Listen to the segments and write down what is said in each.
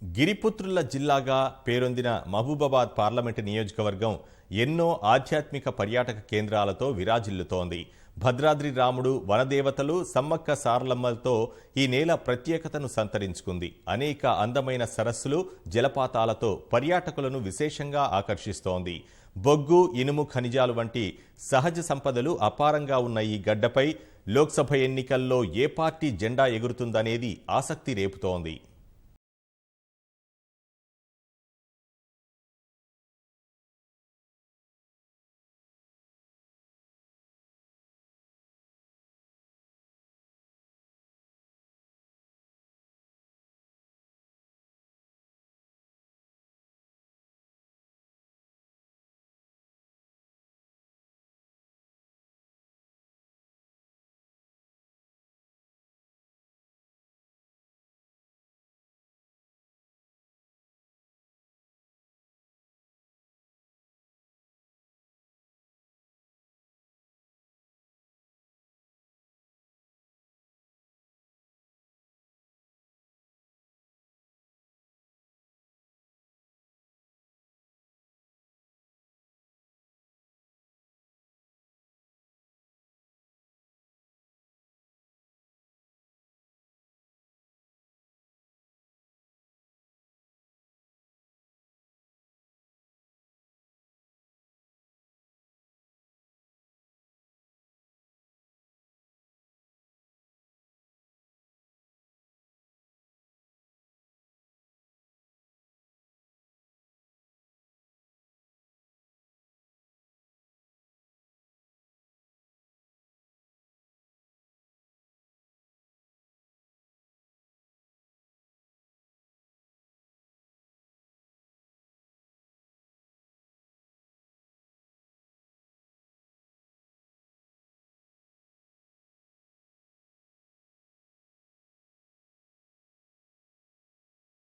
గిరిపుత్రుల జిల్లాగా పేరొందిన మహబూబాబాద్ పార్లమెంటు నియోజకవర్గం ఎన్నో ఆధ్యాత్మిక పర్యాటక కేంద్రాలతో విరాజిల్లుతోంది. భద్రాద్రి రాముడు, వనదేవతలు, సమ్మక్క సారలమ్మలతో ఈ నేల ప్రత్యేకతను సంతరించుకుంది. అనేక అందమైన సరస్సులు, జలపాతాలతో పర్యాటకులను విశేషంగా ఆకర్షిస్తోంది. బొగ్గు, ఇనుము ఖనిజాలు వంటి సహజ సంపదలు అపారంగా ఉన్న ఈ గడ్డపై లోక్సభ ఎన్నికల్లో ఏ పార్టీ జెండా ఎగురుతుందనేది ఆసక్తి రేపుతోంది.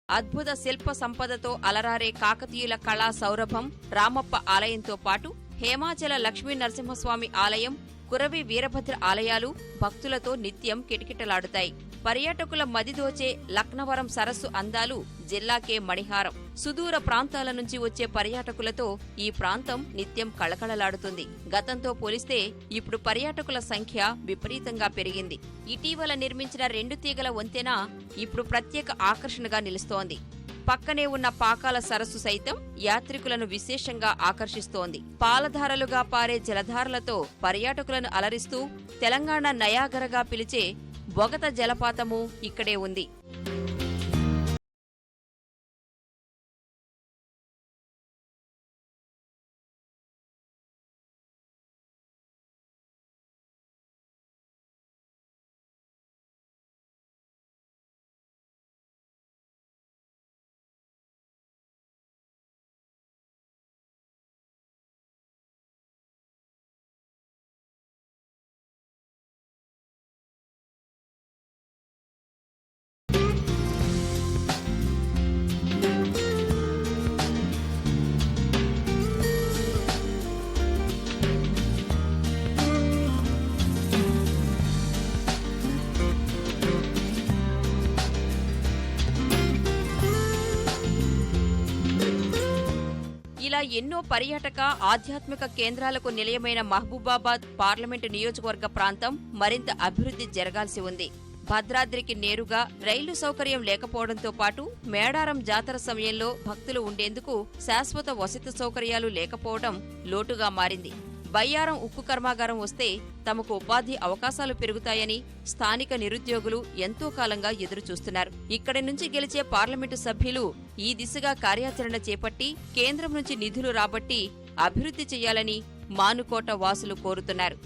అద్భుత శిల్ప సంపదతో అలరారే కాకతీయుల కళా సౌరభం రామప్ప ఆలయంతో పాటు హేమాచల లక్ష్మీ నరసింహస్వామి ఆలయం, కురవి వీరభద్ర ఆలయాలు భక్తులతో నిత్యం కిటకిటలాడుతాయి. పర్యాటకుల మదిదోచే లక్నవరం సరస్సు అందాలు జిల్లాకే మణిహారం. సుదూర ప్రాంతాల నుంచి వచ్చే పర్యాటకులతో ఈ ప్రాంతం నిత్యం కళకళలాడుతుంది. గతంతో పోలిస్తే ఇప్పుడు పర్యాటకుల సంఖ్య విపరీతంగా పెరిగింది. ఇటీవల నిర్మించిన 2 తీగల వంతెన ఇప్పుడు ప్రత్యేక ఆకర్షణగా నిలుస్తోంది. పక్కనే ఉన్న పాకాల సరస్సు సైతం యాత్రికులను విశేషంగా ఆకర్షిస్తోంది. పాలధారలుగా పారే జలధారలతో పర్యాటకులను అలరిస్తూ తెలంగాణ నయాగరగా పిలిచే బొగత జలపాతము ఇక్కడే ఉంది. ఇలా ఎన్నో పర్యాటక ఆధ్యాత్మిక కేంద్రాలకు నిలయమైన మహబూబాబాద్ పార్లమెంటు నియోజకవర్గ ప్రాంతం మరింత అభివృద్ధి జరగాల్సి ఉంది. భద్రాద్రికి నేరుగా రైలు సౌకర్యం లేకపోవడంతో పాటు మేడారం జాతర సమయంలో భక్తులు ఉండేందుకు శాశ్వత వసతి సౌకర్యాలు లేకపోవడం లోటుగా మారింది. బయ్యారం ఉక్కు కర్మాగారం వస్తే తమకు ఉపాధి అవకాశాలు పెరుగుతాయని స్థానిక నిరుద్యోగులు ఎంతో కాలంగా ఎదురుచూస్తున్నారు. ఇక్కడి నుంచి గెలిచే పార్లమెంటు సభ్యులు ఈ దిశగా కార్యాచరణ చేపట్టి కేంద్రం నుంచి నిధులు రాబట్టి అభివృద్ధి చేయాలని మానుకోట వాసులు కోరుతున్నారు.